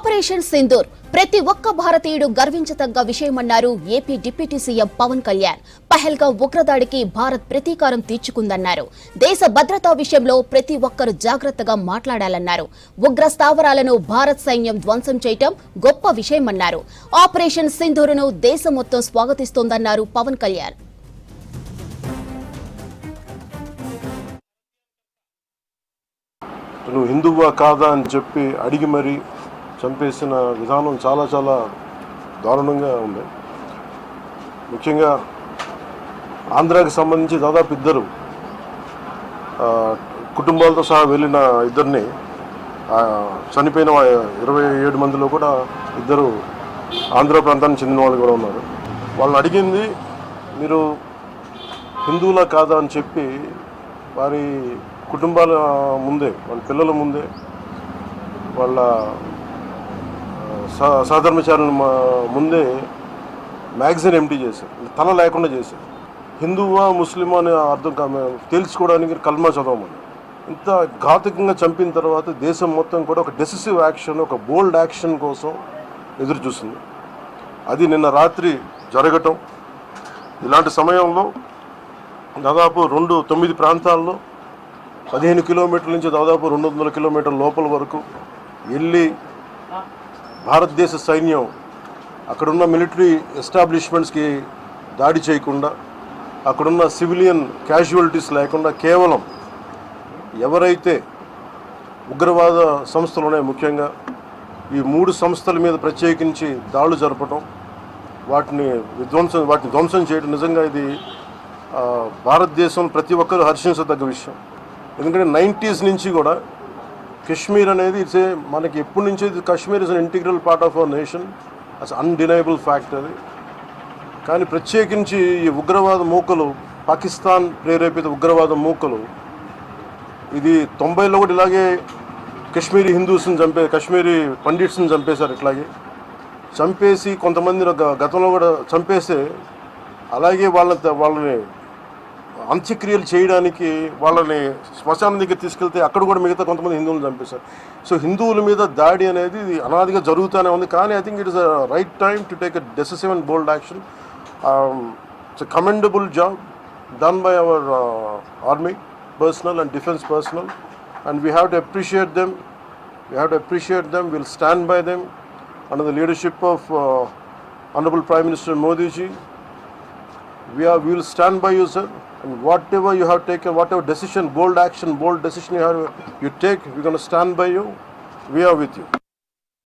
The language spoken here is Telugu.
ఆపరేషన్ సింధూర్ ప్రతి ఒక్క భారతీయుడు గర్వించదగ్గ విషయమన్నారు AP deputy CM Pawan Kalyan. Pahalgam ఉగ్రదాడికి భారత్ ప్రతీకారం తీర్చుకుందన్నారు. దేశ భద్రతా విషయంలో ప్రతి ఒక్కరూ జాగ్రత్తగా మాట్లాడాలన్నారు. ఉగ్ర స్థావరాలను భారత్ సైన్యం ధ్వంసం చేయటం గొప్ప విషయమన్నారు. ఆపరేషన్ సింధూర్ను దేశం మొత్తం స్వాగతిస్తోందన్నారు పవన్ కళ్యాణ్. నువ్వు హిందువా కాదా అని చెప్పి అడిగి మరీ చంపేసిన విధానం చాలా చాలా దారుణంగా ఉంది. ముఖ్యంగా ఆంధ్రాకి సంబంధించి దాదాపు ఇద్దరు కుటుంబాలతో సహా వెళ్ళిన ఇద్దరిని చనిపోయిన 27 మందిలో కూడా ఇద్దరు ఆంధ్ర ప్రాంతానికి చెందిన వాళ్ళు కూడా ఉన్నారు. వాళ్ళని అడిగింది మీరు హిందువులా కాదా అని చెప్పి వారి కుటుంబాల ముందే, వాళ్ళ పిల్లల ముందే, వాళ్ళ సహధర్మచారుల ముందే మ్యాగజైన్ ఎంటీ చేశారు, తల లేకుండా చేశారు. హిందువా ముస్లిమా అనే అర్థం తేల్చుకోవడానికి కల్మా చదవమని. ఇంత ఘాతుకంగా చంపిన తర్వాత దేశం మొత్తం కూడా ఒక డెసిసివ్ యాక్షన్, ఒక బోల్డ్ యాక్షన్ కోసం ఎదురు చూస్తుంది. అది నిన్న రాత్రి జరగటం. ఇలాంటి సమయంలో దాదాపు 9 ప్రాంతాల్లో 15 కిలోమీటర్ల నుంచి దాదాపు 200 కిలోమీటర్ల లోపల వరకు వెళ్ళి భారతదేశ సైన్యం అక్కడున్న మిలిటరీ ఎస్టాబ్లిష్మెంట్స్కి దాడి చేయకుండా, అక్కడున్న సివిలియన్ క్యాజువాలిటీస్ లేకుండా కేవలం ఎవరైతే ఉగ్రవాద సంస్థలు ఉన్నాయో, ముఖ్యంగా ఈ 3 సంస్థల మీద ప్రత్యేకించి దాడులు జరపడం, వాటిని ధ్వంసం చేయడం నిజంగా ఇది భారతదేశంలో ప్రతి ఒక్కరూ హర్షించదగ్గ విషయం. ఎందుకంటే 90s నుంచి కూడా కశ్మీర్ అనేది మనకి ఎప్పటి నుంచి Kashmir is an integral part of our nation, as undeniable fact అది. కానీ ప్రత్యేకించి ఈ ఉగ్రవాద మూకలు, పాకిస్తాన్ ప్రేరేపిత ఉగ్రవాద మూకలు, ఇది 90లో కూడా ఇలాగే కశ్మీరీ హిందూస్ని కశ్మీరీ పండిట్స్ని చంపేశారు. ఇట్లాగే చంపేసి కొంతమంది గతంలో కూడా చంపేస్తే అలాగే వాళ్ళని అంత్యక్రియలు చేయడానికి వాళ్ళని శ్మశానం దగ్గర తీసుకెళ్తే అక్కడ కూడా మిగతా కొంతమంది హిందువులను చంపేశారు. సో హిందువుల మీద దాడి అనేది ఇది అనాదిగా జరుగుతూనే ఉంది. కానీ I think it is a right time to take a decisive and bold action. It's a commendable job done by our army personnel and defense personnel, and we have to appreciate them. We'll stand by them under the leadership of Honorable Prime Minister Modi ji. We will stand by you, sir, and whatever you have taken, whatever decision, bold action, bold decision you take, we're going to stand by you. We are with you.